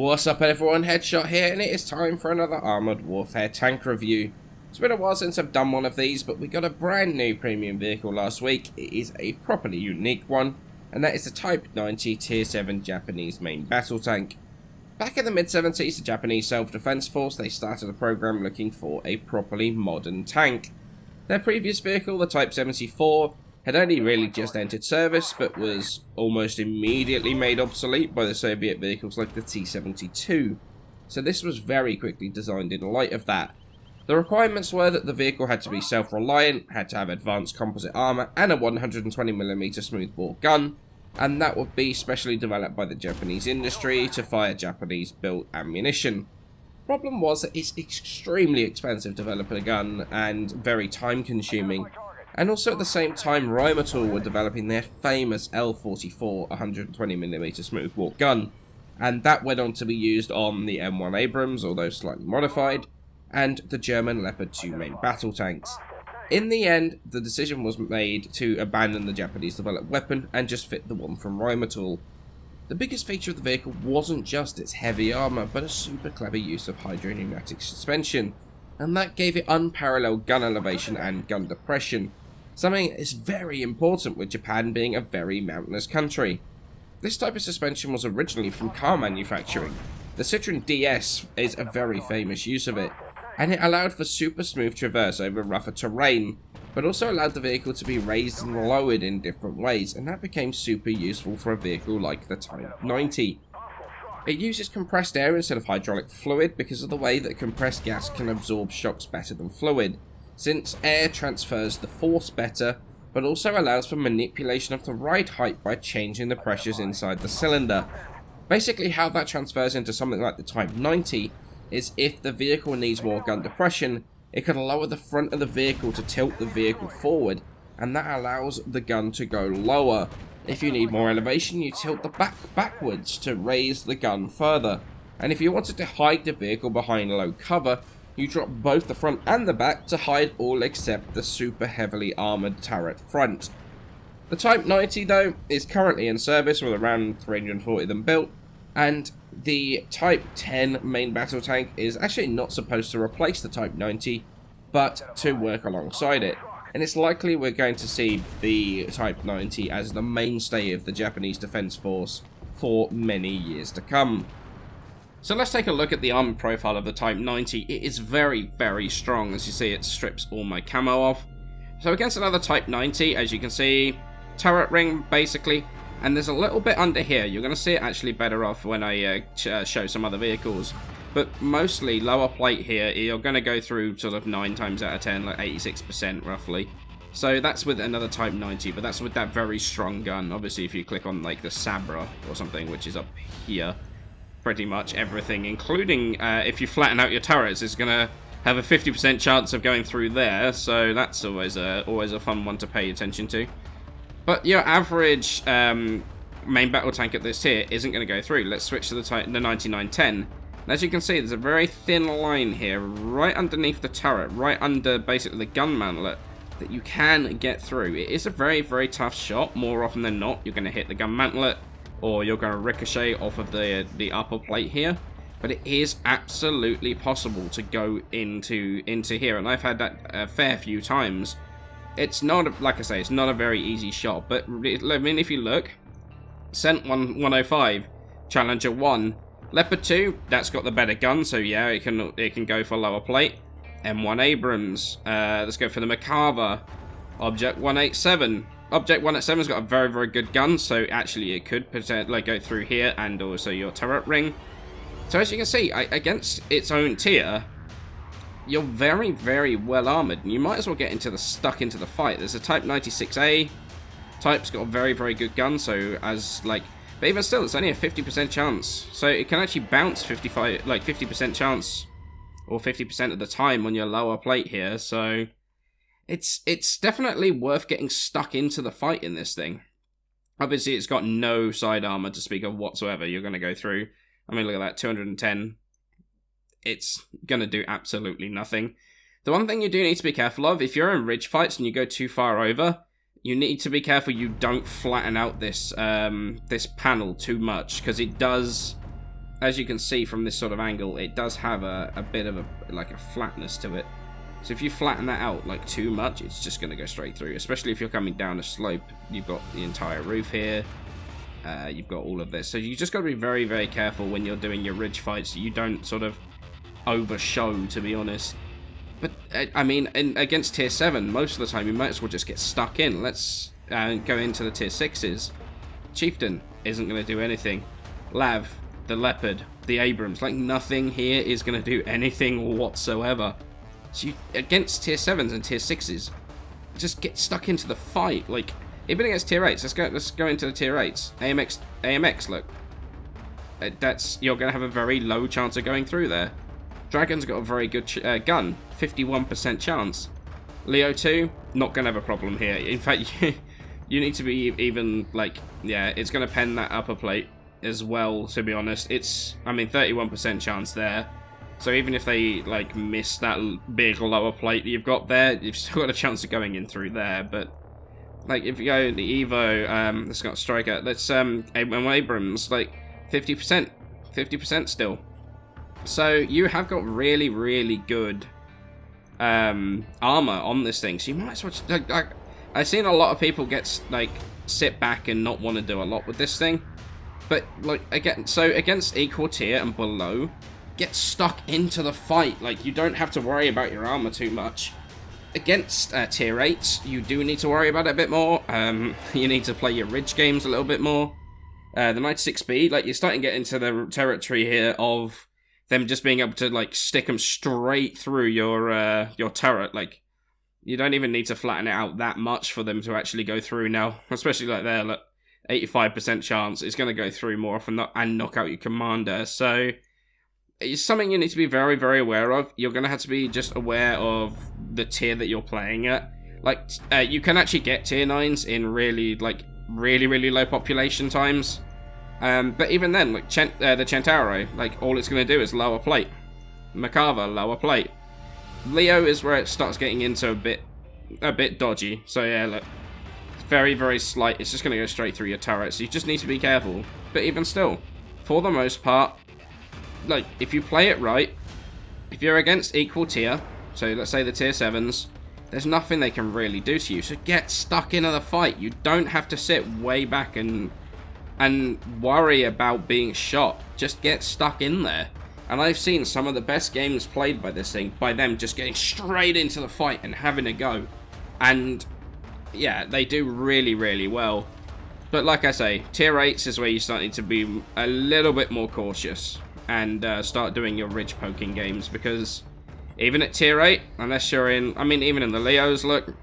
What's up everyone, Headshot here, and it is time for another Armoured Warfare tank review. It's been a while since I've done one of these, but we got a brand new premium vehicle last week. It is a properly unique one, and that is the Type 90 Tier 7 Japanese main battle tank. Back in the mid-70s, the Japanese Self-Defense Force, they started a program looking for a properly modern tank. Their previous vehicle, the Type 74, had only really just entered service, but was almost immediately made obsolete by the Soviet vehicles like the T-72. So this was very quickly designed in light of that. The requirements were that the vehicle had to be self-reliant, had to have advanced composite armour, and a 120mm smoothbore gun, and that would be specially developed by the Japanese industry to fire Japanese-built ammunition. Problem was that it's extremely expensive developing a gun, and very time-consuming. And also at the same time, Dreadmaul were developing their famous L44 120mm smoothbore gun, and that went on to be used on the M1 Abrams, although slightly modified, and the German Leopard 2 main battle tanks. In the end, the decision was made to abandon the Japanese developed weapon and just fit the one from Dreadmaul. The biggest feature of the vehicle wasn't just its heavy armour, but a super clever use of hydropneumatic suspension, and that gave it unparalleled gun elevation and gun depression, something that is very important with Japan being a very mountainous country. This type of suspension was originally from car manufacturing. The Citroen DS is a very famous use of it, and it allowed for super smooth traverse over rougher terrain, but also allowed the vehicle to be raised and lowered in different ways, and that became super useful for a vehicle like the Type 90. It uses compressed air instead of hydraulic fluid because of the way that compressed gas can absorb shocks better than fluid, since air transfers the force better, but also allows for manipulation of the ride height by changing the pressures inside the cylinder. Basically how that transfers into something like the Type 90 is if the vehicle needs more gun depression, it can lower the front of the vehicle to tilt the vehicle forward, and that allows the gun to go lower. If you need more elevation, you tilt the back backwards to raise the gun further, and if you wanted to hide the vehicle behind low cover, you drop both the front and the back to hide all except the super heavily armoured turret front. The Type 90 though is currently in service with around 340 of them built, and the Type 10 main battle tank is actually not supposed to replace the Type 90, but to work alongside it. And it's likely we're going to see the Type 90 as the mainstay of the Japanese Defense Force for many years to come. So let's take a look at the armor profile of the Type 90. It is very, very strong. As you see, it strips all my camo off. So against another Type 90, as you can see, turret ring, basically. And there's a little bit under here. You're going to see it actually better off when I show some other vehicles. But mostly, lower plate here, you're going to go through sort of 9 times out of 10, like 86% roughly. So that's with another Type 90, but that's with that very strong gun. Obviously, if you click on like the Sabra or something, which is up here, pretty much everything, including if you flatten out your turrets, it's going to have a 50% chance of going through there, so that's always a fun one to pay attention to. But your average main battle tank at this tier isn't going to go through. Let's switch to the 9910. And as you can see, there's a very thin line here, right underneath the turret, right under basically the gun mantlet, that you can get through. It is a very, very tough shot. More often than not, you're going to hit the gun mantlet, or you're going to ricochet off of the upper plate here, but it is absolutely possible to go into here, and I've had that a fair few times. It's not, like I say, it's not a very easy shot, but I mean, if you look, Cent 105, Challenger 1, Leopard 2, that's got the better gun, so yeah, it can go for lower plate. M1 Abrams, let's go for the Macabre, Object 187. Object 187's got a very, very good gun, so actually it could potentially go through here and also your turret ring. So as you can see, against its own tier, you're very, very well armoured, and you might as well get stuck into the fight. There's a Type 96A. Type's got a very, very good gun, so but even still, it's only a 50% chance. So it can actually bounce 50% chance, or 50% of the time on your lower plate here, so It's definitely worth getting stuck into the fight in this thing. Obviously, it's got no side armor to speak of whatsoever. You're going to go through. I mean, look at that, 210. It's going to do absolutely nothing. The one thing you do need to be careful of, if you're in ridge fights and you go too far over, you need to be careful you don't flatten out this this panel too much, because it does as you can see from this sort of angle, it does have a bit of like a flatness to it. So if you flatten that out like too much, it's just going to go straight through, especially if you're coming down a slope. You've got the entire roof here. You've got all of this. So you just got to be very, very careful when you're doing your ridge fights. You don't sort of overshow, to be honest. But, I mean, against tier 7, most of the time you might as well just get stuck in. Let's go into the tier 6s. Chieftain isn't going to do anything. Lav, the Leopard, the Abrams, like nothing here is going to do anything whatsoever. So you, against tier 7s and tier 6s, just get stuck into the fight. Like, even against tier 8s, let's go into the tier 8s. AMX, look. You're going to have a very low chance of going through there. Dragon's got a very good gun, 51% chance. Leo 2, not going to have a problem here. In fact, you need to be even, like, yeah, it's going to pen that upper plate as well, to be honest. It's, I mean, 31% chance there. So even if they, like, miss that big lower plate that you've got there, you've still got a chance of going in through there. But, like, if you go the Evo, let's got Striker, let's, Abrams, like, 50% still. So you have got really, really good armor on this thing. So you might as well. Like, I've seen a lot of people sit back and not want to do a lot with this thing. But like against equal tier and below, get stuck into the fight. Like you don't have to worry about your armor too much. Against tier 8s, you do need to worry about it a bit more. You need to play your ridge games a little bit more. The 96B, like you're starting to get into the territory here of them just being able to, like, stick them straight through your turret. Like, you don't even need to flatten it out that much for them to actually go through now. Especially, like, there, look, 85% chance it's going to go through more often and knock out your commander. So, it's something you need to be very, very aware of. You're going to have to be just aware of the tier that you're playing at. Like, you can actually get tier 9s in really, really low population times. But even then, like the Centauro, like all it's going to do is lower plate. Macava, lower plate. Leo is where it starts getting into a bit dodgy. So yeah, look, it's very, very slight. It's just going to go straight through your turret. So you just need to be careful. But even still, for the most part, like if you play it right, if you're against equal tier, so let's say the tier 7s, there's nothing they can really do to you. So get stuck into the fight. You don't have to sit way back and worry about being shot. Just get stuck in there. And I've seen some of the best games played by this thing, by them just getting straight into the fight and having a go. And yeah, they do really, really well. But like I say, tier 8s is where you start need to be a little bit more cautious and start doing your ridge poking games, because even at tier 8, unless you're in, I mean even in the Leos, look,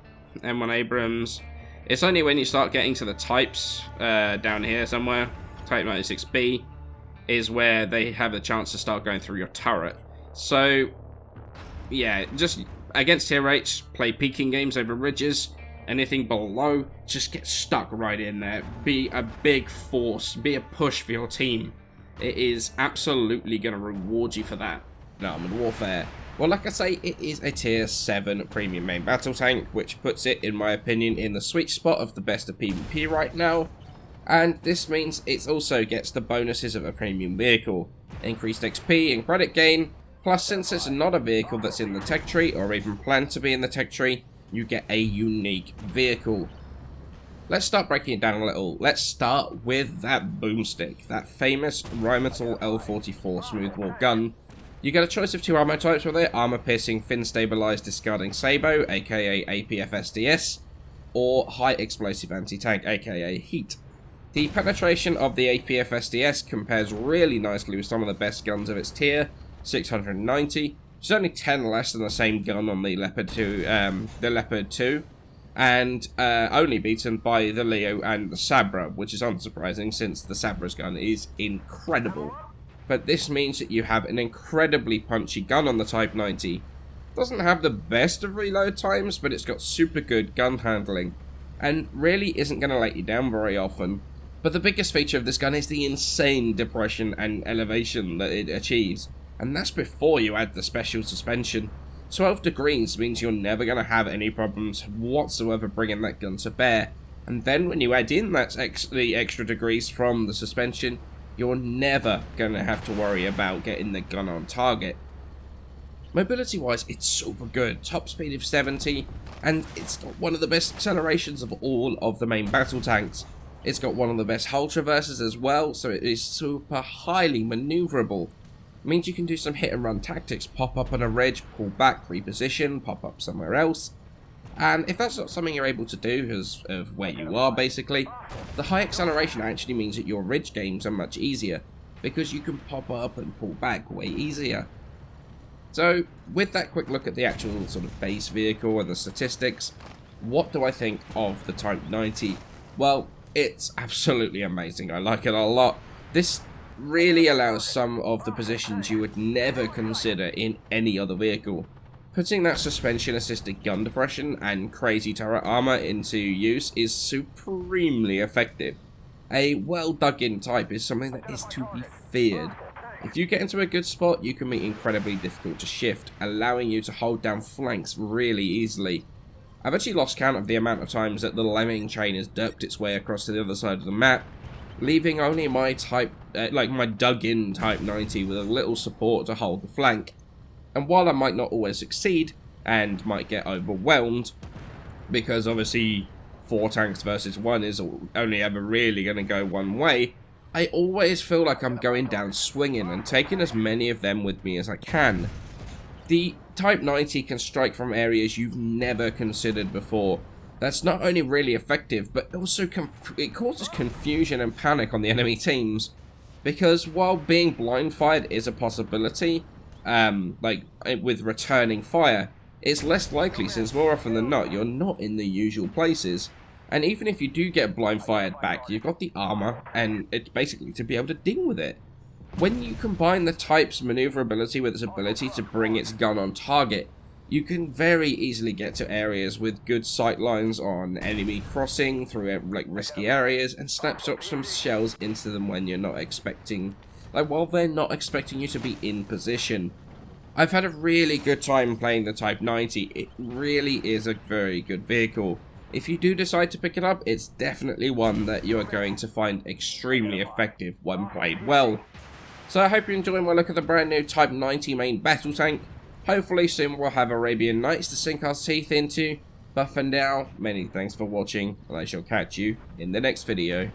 M1 Abrams, it's only when you start getting to the types down here somewhere, type 96B, is where they have the chance to start going through your turret. So, yeah, just against tier 8s, play peeking games over ridges. Anything below, just get stuck right in there. Be a big force, be a push for your team. It is absolutely going to reward you for that. No, Armored Warfare. Well, like I say, it is a tier 7 premium main battle tank, which puts it, in my opinion, in the sweet spot of the best of PvP right now. And this means it also gets the bonuses of a premium vehicle. Increased XP and credit gain, plus since it's not a vehicle that's in the tech tree, or even planned to be in the tech tree, you get a unique vehicle. Let's start breaking it down a little. Let's start with that boomstick, that famous Rheinmetall L44 smoothbore gun. You get a choice of 2 ammo types with it: armor piercing, fin stabilized discarding Sabo, aka APF SDS, or high explosive anti-tank, aka heat. The penetration of the APF SDS compares really nicely with some of the best guns of its tier, 690, which is only 10 less than the same gun on the Leopard 2, and only beaten by the Leo and the Sabra, which is unsurprising since the Sabra's gun is incredible. But this means that you have an incredibly punchy gun on the Type 90. Doesn't have the best of reload times, but it's got super good gun handling, and really isn't going to let you down very often. But the biggest feature of this gun is the insane depression and elevation that it achieves, and that's before you add the special suspension. 12 degrees means you're never going to have any problems whatsoever bringing that gun to bear, and then when you add in the extra degrees from the suspension, you're never going to have to worry about getting the gun on target. Mobility wise, it's super good, top speed of 70, and it's got one of the best accelerations of all of the main battle tanks. It's got one of the best hull traverses as well, so it is super highly maneuverable. It means you can do some hit and run tactics, pop up on a ridge, pull back, reposition, pop up somewhere else. And if that's not something you're able to do because of where you are basically, the high acceleration actually means that your ridge games are much easier, because you can pop up and pull back way easier. So, with that quick look at the actual sort of base vehicle and the statistics, what do I think of the Type 90? Well, it's absolutely amazing. I like it a lot. This really allows some of the positions you would never consider in any other vehicle. Putting that suspension-assisted gun depression and crazy turret armor into use is supremely effective. A well-dug-in type is something that is to be feared. If you get into a good spot, you can be incredibly difficult to shift, allowing you to hold down flanks really easily. I've actually lost count of the amount of times that the lemming train has derped its way across to the other side of the map, leaving only my my dug-in Type 90 with a little support to hold the flank. And while I might not always succeed, and might get overwhelmed, because obviously 4 tanks versus 1 is only ever really going to go one way, I always feel like I'm going down swinging and taking as many of them with me as I can. The Type 90 can strike from areas you've never considered before. That's not only really effective, but also it causes confusion and panic on the enemy teams. Because while being blind fired is a possibility, with returning fire, it's less likely since more often than not you're not in the usual places. And even if you do get blind fired back, you've got the armor, and it's basically to be able to deal with it. When you combine the type's maneuverability with its ability to bring its gun on target, you can very easily get to areas with good sight lines on enemy crossing through risky areas, and snapshot some shells into them when you're not expecting, while they're not expecting you to be in position. I've had a really good time playing the Type 90. It really is a very good vehicle. If you do decide to pick it up, it's definitely one that you are going to find extremely effective when played well. So I hope you're enjoying my look at the brand new Type 90 main battle tank. Hopefully soon we'll have Arabian Nights to sink our teeth into. But for now, many thanks for watching, and I shall catch you in the next video.